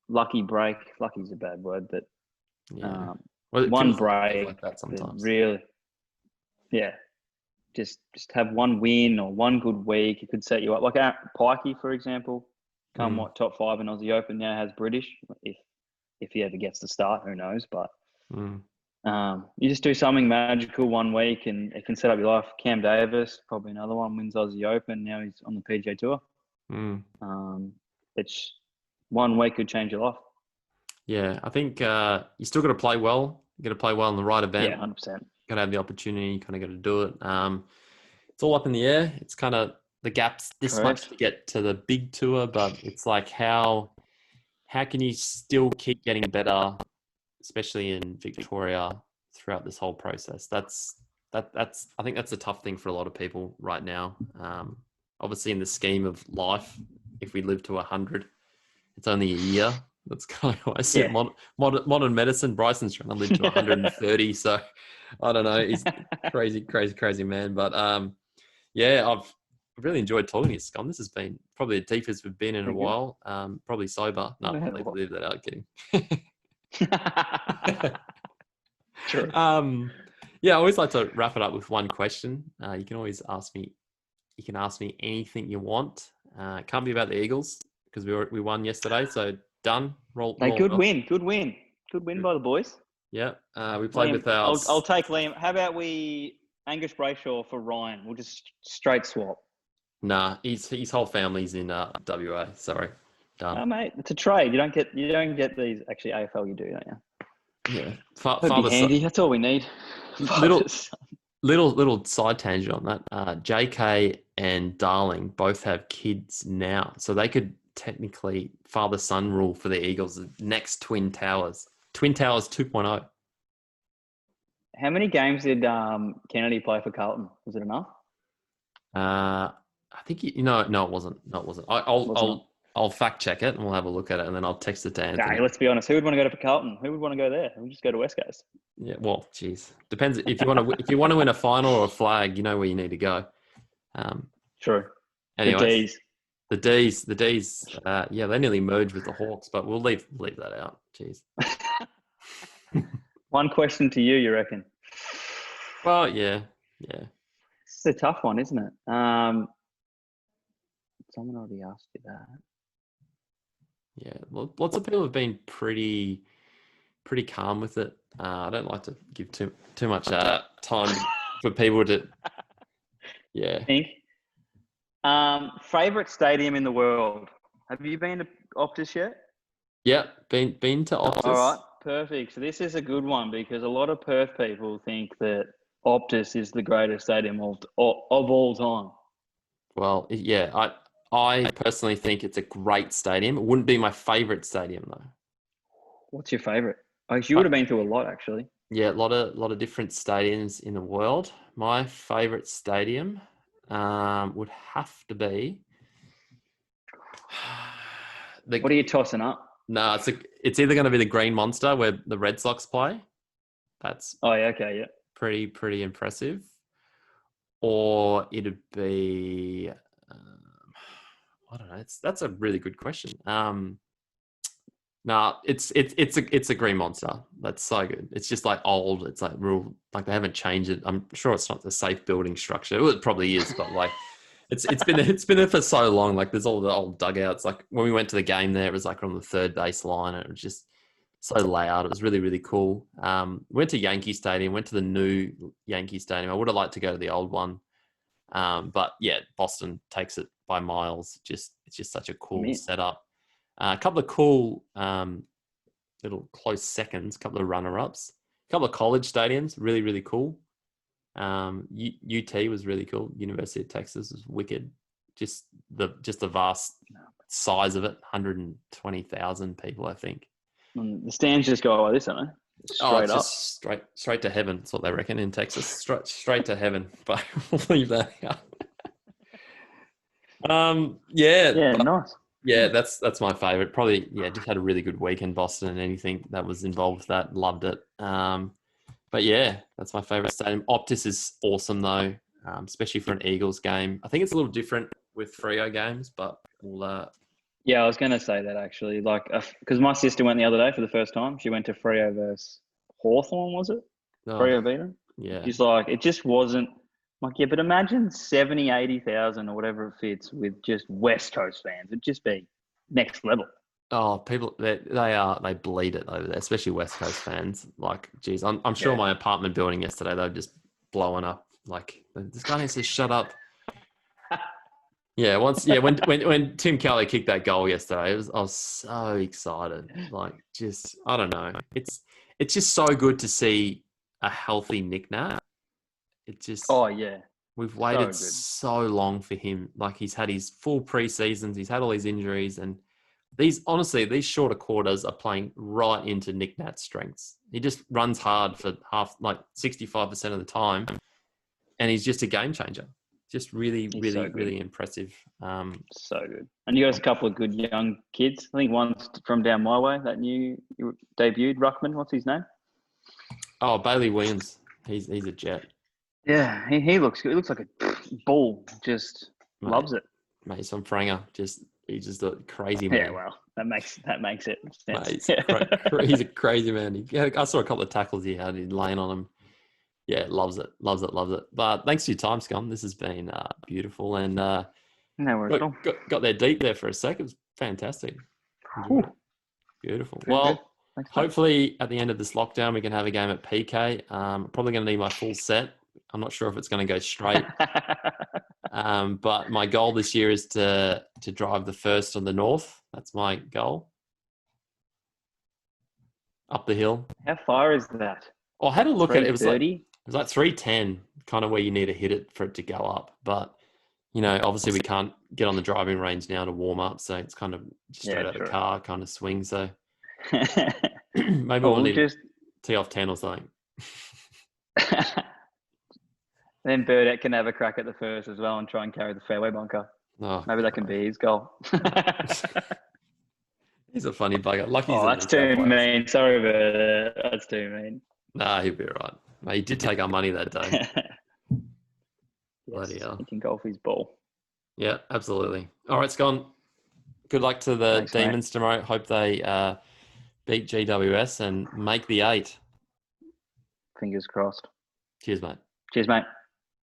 lucky break. Lucky is a bad word, but one break like that sometimes. Really, just have one win or one good week. It could set you up. Like Pikey, for example, come top 5 in Aussie Open. Now has British. If he ever gets to start, who knows? But you just do something magical one week and it can set up your life. Cam Davis, probably another one, wins Aussie Open. Now he's on the PGA Tour. It's 1 week could change your life. Yeah, I think you still got to play well. You got to play well in the right event. Yeah, 100%. Got to have the opportunity. You kind of got to do it. It's all up in the air. It's kind of the gaps this much to get to the big tour, but it's like how can you still keep getting better, especially in Victoria throughout this whole process? That's I think that's a tough thing for a lot of people right now. Obviously, in the scheme of life, if we live to 100, it's only a year. That's kind of how I see it. Modern medicine. Bryson's trying to live to 130, so I don't know. He's crazy man. But I've really enjoyed talking to you, Scott. This has been probably the deepest we've been in a while. Probably sober. No, leave that out. Kidding. Sure. I always like to wrap it up with one question. You can always ask me. You can ask me anything you want. It can't be about the Eagles because we won yesterday. So done. Good win by the boys. Yeah. We played with our. I'll take Liam. How about we Angus Brayshaw for Ryan? We'll just straight swap. Nah, his whole family's in WA. Sorry, done. Oh, mate, it's a trade. You don't get these. Actually, AFL you do, don't you? Yeah, That'd be handy. That's all we need. Little side tangent on that. JK and Darling both have kids now, so they could technically father-son rule for the Eagles. The next Twin Towers 2.0. How many games did Kennedy play for Carlton? Was it enough? I think no, it wasn't. No, it wasn't. I'll fact check it and we'll have a look at it and then I'll text it to Anthony. Nah, let's be honest. Who would want to go to Carlton? Who would want to go there? We'll just go to West Coast. Yeah, well, geez, depends. If you want to win a final or a flag, you know where you need to go. True. Anyways, the D's. They nearly merged with the Hawks, but we'll leave that out. Jeez. One question to you reckon? Well, yeah. It's a tough one, isn't it? Someone already asked you that. Yeah, lots of people have been pretty calm with it. I don't like to give too much time for people to. Yeah. Think. Favorite stadium in the world? Have you been to Optus yet? Yeah, been to Optus. All right, perfect. So this is a good one because a lot of Perth people think that Optus is the greatest stadium of all time. Well, yeah, I personally think it's a great stadium. It wouldn't be my favourite stadium though. What's your favourite? You would have been to a lot actually. Yeah, a lot of different stadiums in the world. My favourite stadium would have to be. What are you tossing up? No, it's either going to be the Green Monster where the Red Sox play. That's okay, yeah. Pretty impressive. Or it'd be. I don't know. That's a really good question. It's a Green Monster. That's so good. It's just like old. It's like real. Like they haven't changed it. I'm sure it's not the safe building structure. Well, it probably is, but like it's been there for so long. Like there's all the old dugouts. Like when we went to the game there, it was like on the third base line. And it was just so loud. It was really, really cool. Went to Yankee Stadium. Went to the new Yankee Stadium. I would have liked to go to the old one. But yeah, Boston takes it by miles. It's just such a cool setup. A couple of cool little close seconds, a couple of runner-ups, a couple of college stadiums, really, really cool. UT was really cool. University of Texas was wicked. Just the vast size of it, 120,000 people, I think. The stands just go like this, don't they? Straight up. Straight to heaven. That's what they reckon in Texas. Straight to heaven. But we'll leave that out. Nice. Yeah, that's my favorite. Probably, just had a really good week in Boston and anything that was involved with that, loved it. But yeah, that's my favorite stadium. Optus is awesome though, especially for an Eagles game. I think it's a little different with Freo games, but we'll. Yeah, I was going to say that actually, like, because my sister went the other day for the first time. She went to Freo versus Hawthorn, was it? Freo beat them. Yeah. She's like, it just wasn't. Like, yeah, but imagine 70,000, 80,000 or whatever it fits with just West Coast fans. It'd just be next level. Oh, people, they bleed it over there, especially West Coast fans. Like, geez, I'm sure Yeah. my apartment building yesterday, they were just blowing up. Like, this guy needs to shut up. Yeah, when Tim Kelly kicked that goal yesterday, I was so excited. Like, just I don't know. It's just so good to see a healthy Nick Nat. It just Oh yeah, we've so waited good. so long for him. Like he's had his full pre-seasons, he's had all these injuries, and these shorter quarters are playing right into Nick Nat's strengths. He just runs hard for 65% of the time, and he's just a game changer. Just really, He's so really, good. really impressive. So good. And you got a couple of good young kids. I think one's from down my way that you debuted, Ruckman. What's his name? Oh, Bailey Williams. He's a jet. Yeah, he looks good. He looks like a bull. Just Mate, loves it. Mate, some Franger. He's just a crazy man. Yeah, well, that makes it sense. Mate, he's a crazy man. I saw a couple of tackles he had. He's laying on him. Yeah, loves it. But thanks for your time, Scum. This has been beautiful. And No worries at all. got there deep there for a sec. It was fantastic. Beautiful. Very well, good. Thanks, mate. hopefully at the end of this lockdown, we can have a game at PK. Probably going to need my full set. I'm not sure if it's going to go straight. But my goal this year is to drive the first on the north. That's my goal. Up the hill. How far is that? I had a look at it. It was like 3:30? 310, kind of where you need to hit it for it to go up. But, obviously we can't get on the driving range now to warm up. So it's kind of straight out the car kind of swing. So maybe we'll need to tee off 10 or something. Then Burdett can have a crack at the first as well and try and carry the fairway bunker. Oh, maybe that can be his goal. He's a funny bugger. Lucky that's too mean. Sorry, Burdett. That's too mean. Nah, he'll be all right. Mate, he did take our money that day. Bloody hell. He can golf his ball. Yeah, absolutely. All right, Scon. Good luck to the Demons tomorrow. Hope they beat GWS and make the 8. Fingers crossed. Cheers, mate. Cheers, mate.